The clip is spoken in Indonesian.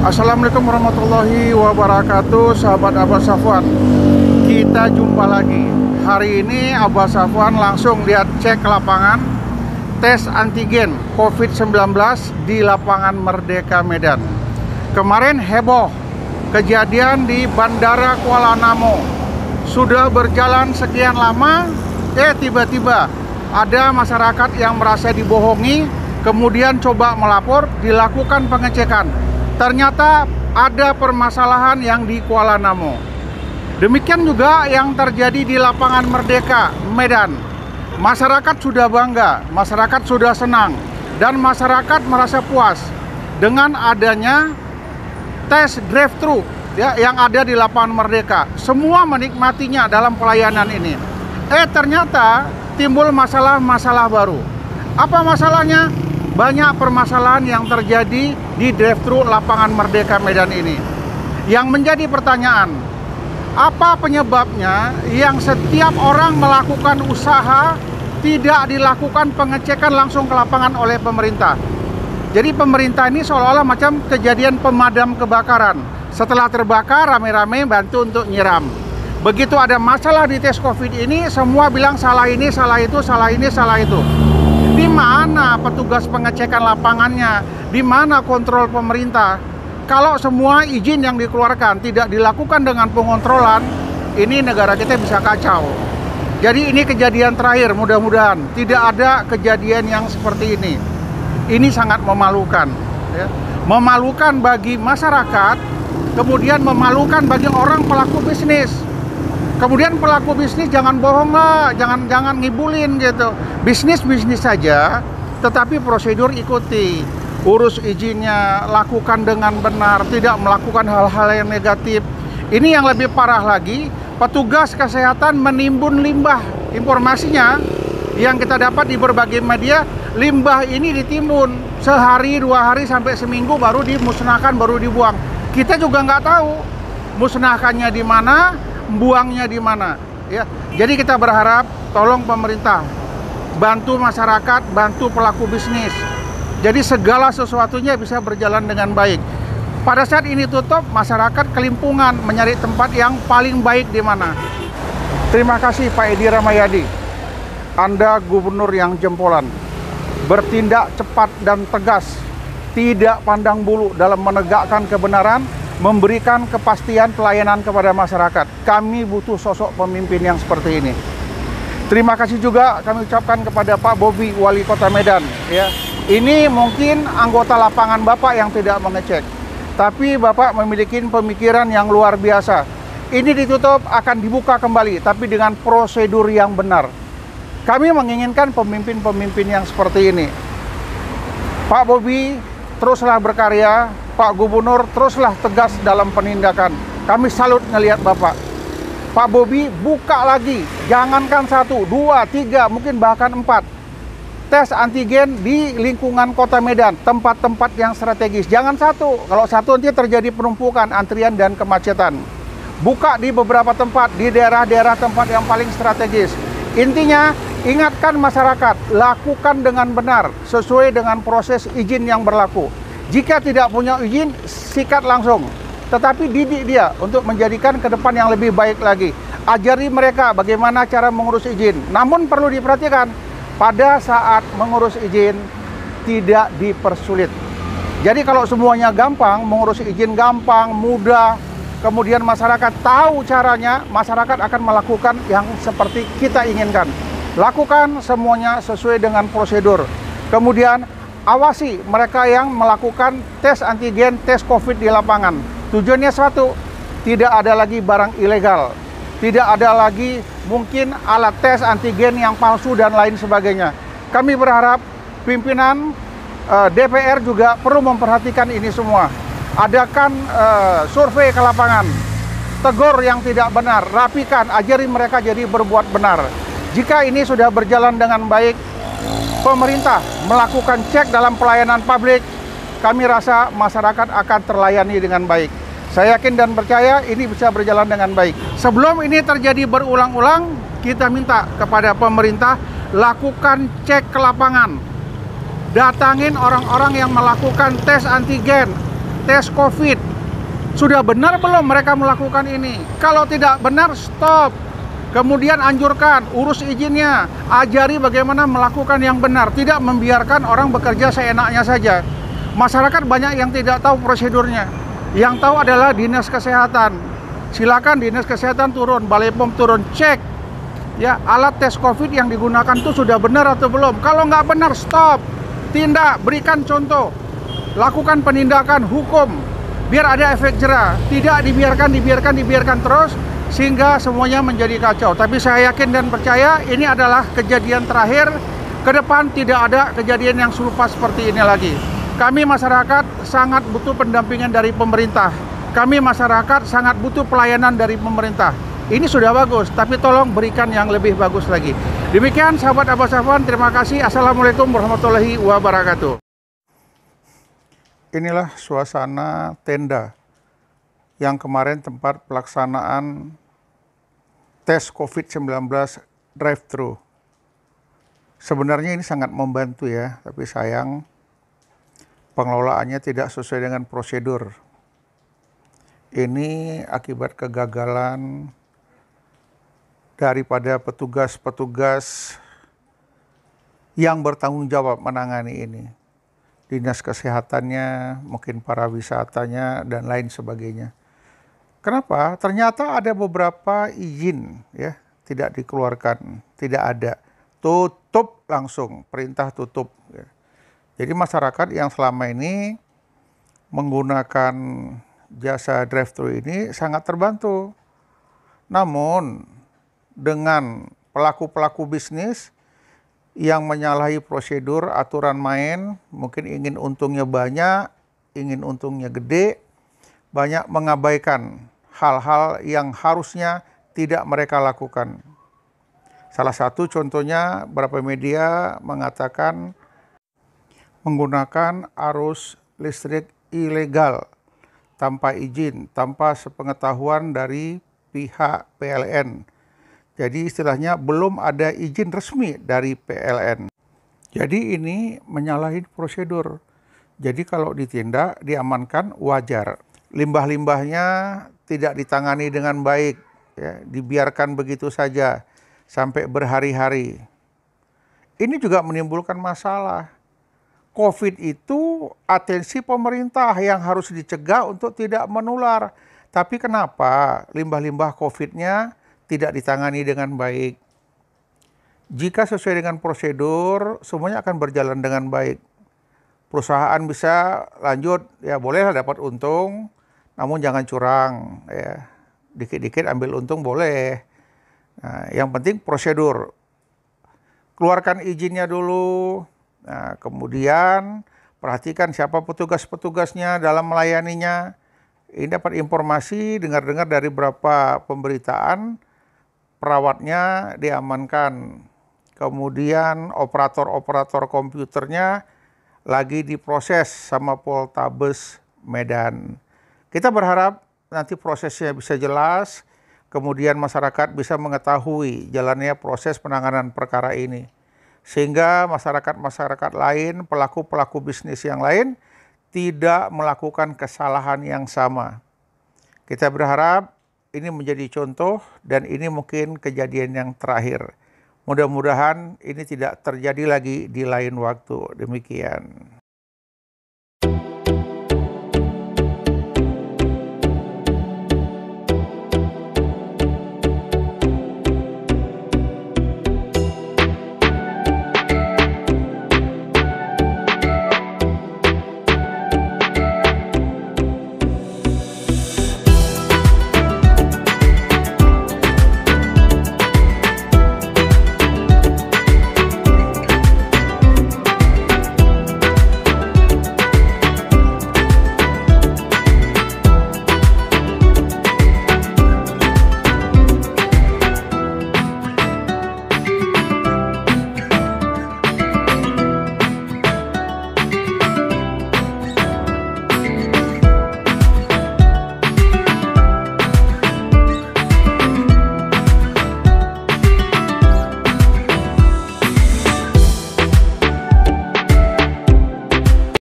Assalamualaikum warahmatullahi wabarakatuh, sahabat Abah Safwan. Kita jumpa lagi. Hari ini Abah Safwan langsung lihat cek ke lapangan tes antigen COVID-19 di lapangan Merdeka Medan. Kemarin heboh kejadian di Bandara Kuala Namu. Sudah berjalan sekian lama, tiba-tiba ada masyarakat yang merasa dibohongi, kemudian coba melapor, dilakukan pengecekan. Ternyata ada permasalahan yang di Kuala Namu. Demikian juga yang terjadi di lapangan Merdeka Medan. Masyarakat sudah bangga, masyarakat sudah senang, dan masyarakat merasa puas dengan adanya tes drive-thru yang ada di lapangan Merdeka. Semua menikmatinya dalam pelayanan ini. Ternyata timbul masalah-masalah baru. Apa masalahnya? Banyak permasalahan yang terjadi di drive-thru lapangan Merdeka Medan ini. Yang menjadi pertanyaan, apa penyebabnya yang setiap orang melakukan usaha tidak dilakukan pengecekan langsung ke lapangan oleh pemerintah? Jadi pemerintah ini seolah-olah macam kejadian pemadam kebakaran. Setelah terbakar, rame-rame bantu untuk nyiram. Begitu ada masalah di tes COVID ini, semua bilang salah ini, salah itu, salah ini, salah itu. Di mana petugas pengecekan lapangannya? Di mana kontrol pemerintah? Kalau semua izin yang dikeluarkan tidak dilakukan dengan pengontrolan, ini negara kita bisa kacau. Jadi ini kejadian terakhir, mudah-mudahan tidak ada kejadian yang seperti ini. Ini sangat memalukan, ya. Memalukan bagi masyarakat, kemudian memalukan bagi orang pelaku bisnis. Kemudian pelaku bisnis jangan bohong lah, jangan ngibulin gitu. Bisnis saja, tetapi prosedur ikuti. Urus izinnya, lakukan dengan benar, tidak melakukan hal-hal yang negatif. Ini yang lebih parah lagi, petugas kesehatan menimbun limbah. Informasinya yang kita dapat di berbagai media, limbah ini ditimbun sehari, 2 hari, sampai seminggu baru dimusnahkan, baru dibuang. Kita juga nggak tahu musnahkannya di mana, buangnya di mana, ya. Jadi kita berharap tolong pemerintah bantu masyarakat, bantu pelaku bisnis. Jadi segala sesuatunya bisa berjalan dengan baik. Pada saat ini tutup, masyarakat kelimpungan mencari tempat yang paling baik di mana. Terima kasih Pak Edi Rahmayadi. Anda gubernur yang jempolan, bertindak cepat dan tegas, tidak pandang bulu dalam menegakkan kebenaran, memberikan kepastian pelayanan kepada masyarakat. Kami butuh sosok pemimpin yang seperti ini. Terima kasih juga kami ucapkan kepada Pak Bobi, Wali Kota Medan. Ya, ini mungkin anggota lapangan Bapak yang tidak mengecek, tapi Bapak memiliki pemikiran yang luar biasa. Ini ditutup, akan dibuka kembali, tapi dengan prosedur yang benar. Kami menginginkan pemimpin-pemimpin yang seperti ini. Pak Bobi, teruslah berkarya. Pak Gubernur, teruslah tegas dalam penindakan. Kami salut ngelihat Bapak. Pak Bobi, buka lagi. Jangankan 1, 2, 3, mungkin bahkan 4. Tes antigen di lingkungan Kota Medan, tempat-tempat yang strategis. Jangan 1. Kalau 1 nanti terjadi penumpukan, antrian, dan kemacetan. Buka di beberapa tempat, di daerah-daerah tempat yang paling strategis. Intinya, ingatkan masyarakat, lakukan dengan benar, sesuai dengan proses izin yang berlaku. Jika tidak punya izin, sikat langsung. Tetapi didik dia untuk menjadikan ke depan yang lebih baik lagi. Ajari mereka bagaimana cara mengurus izin. Namun perlu diperhatikan, pada saat mengurus izin tidak dipersulit. Jadi kalau semuanya gampang, mengurus izin gampang, mudah, kemudian masyarakat tahu caranya, masyarakat akan melakukan yang seperti kita inginkan. Lakukan semuanya sesuai dengan prosedur. Kemudian awasi mereka yang melakukan tes antigen, tes COVID di lapangan. Tujuannya satu, tidak ada lagi barang ilegal. Tidak ada lagi mungkin alat tes antigen yang palsu dan lain sebagainya. Kami berharap pimpinan DPR juga perlu memperhatikan ini semua. Adakan survei ke lapangan. Tegur yang tidak benar, rapikan, ajari mereka jadi berbuat benar. Jika ini sudah berjalan dengan baik, pemerintah melakukan cek dalam pelayanan publik, kami rasa masyarakat akan terlayani dengan baik. Saya yakin dan percaya ini bisa berjalan dengan baik. Sebelum ini terjadi berulang-ulang, kita minta kepada pemerintah lakukan cek ke lapangan. Datangin orang-orang yang melakukan tes antigen, tes COVID. Sudah benar belum mereka melakukan ini? Kalau tidak benar, stop. Kemudian anjurkan, urus izinnya, ajari bagaimana melakukan yang benar, tidak membiarkan orang bekerja seenaknya saja. Masyarakat banyak yang tidak tahu prosedurnya. Yang tahu adalah dinas kesehatan. Silakan dinas kesehatan turun, Balai POM turun, cek ya alat tes COVID yang digunakan itu sudah benar atau belum. Kalau nggak benar, stop, tindak, berikan contoh, lakukan penindakan hukum, biar ada efek jera. Tidak dibiarkan terus sehingga semuanya menjadi kacau. Tapi saya yakin dan percaya ini adalah kejadian terakhir. Ke depan tidak ada kejadian yang serupa seperti ini lagi. Kami masyarakat sangat butuh pendampingan dari pemerintah. Kami masyarakat sangat butuh pelayanan dari pemerintah. Ini sudah bagus, tapi tolong berikan yang lebih bagus lagi. Demikian sahabat Abbas Safwan, terima kasih. Assalamualaikum warahmatullahi wabarakatuh. Inilah suasana tenda yang kemarin tempat pelaksanaan tes COVID-19 drive-thru. Sebenarnya ini sangat membantu ya, tapi sayang pengelolaannya tidak sesuai dengan prosedur. Ini akibat kegagalan daripada petugas-petugas yang bertanggung jawab menangani ini. Dinas kesehatannya, mungkin para wisatanya, dan lain sebagainya. Kenapa? Ternyata ada beberapa izin ya tidak dikeluarkan, tidak ada. Tutup langsung, perintah tutup. Ya. Jadi masyarakat yang selama ini menggunakan jasa drive-thru ini sangat terbantu. Namun dengan pelaku-pelaku bisnis yang menyalahi prosedur aturan main, mungkin ingin untungnya banyak, ingin untungnya gede, banyak mengabaikan hal-hal yang harusnya tidak mereka lakukan. Salah satu contohnya beberapa media mengatakan menggunakan arus listrik ilegal tanpa izin, tanpa sepengetahuan dari pihak PLN. Jadi istilahnya belum ada izin resmi dari PLN. Jadi ini menyalahi prosedur. Jadi kalau ditindak, diamankan wajar. Limbah-limbahnya tidak ditangani dengan baik, ya, dibiarkan begitu saja sampai berhari-hari. Ini juga menimbulkan masalah. COVID itu atensi pemerintah yang harus dicegah untuk tidak menular. Tapi kenapa limbah-limbah COVID-nya tidak ditangani dengan baik? Jika sesuai dengan prosedur, semuanya akan berjalan dengan baik. Perusahaan bisa lanjut, ya bolehlah dapat untung, namun jangan curang. Ya. Dikit-dikit ambil untung boleh. Nah, yang penting prosedur. Keluarkan izinnya dulu. Nah, kemudian perhatikan siapa petugas-petugasnya dalam melayaninya. Ini dapat informasi, dengar-dengar dari beberapa pemberitaan, perawatnya diamankan. Kemudian operator-operator komputernya lagi diproses sama Poltabes Medan. Kita berharap nanti prosesnya bisa jelas, kemudian masyarakat bisa mengetahui jalannya proses penanganan perkara ini. Sehingga masyarakat-masyarakat lain, pelaku-pelaku bisnis yang lain, tidak melakukan kesalahan yang sama. Kita berharap ini menjadi contoh dan ini mungkin kejadian yang terakhir. Mudah-mudahan ini tidak terjadi lagi di lain waktu. Demikian.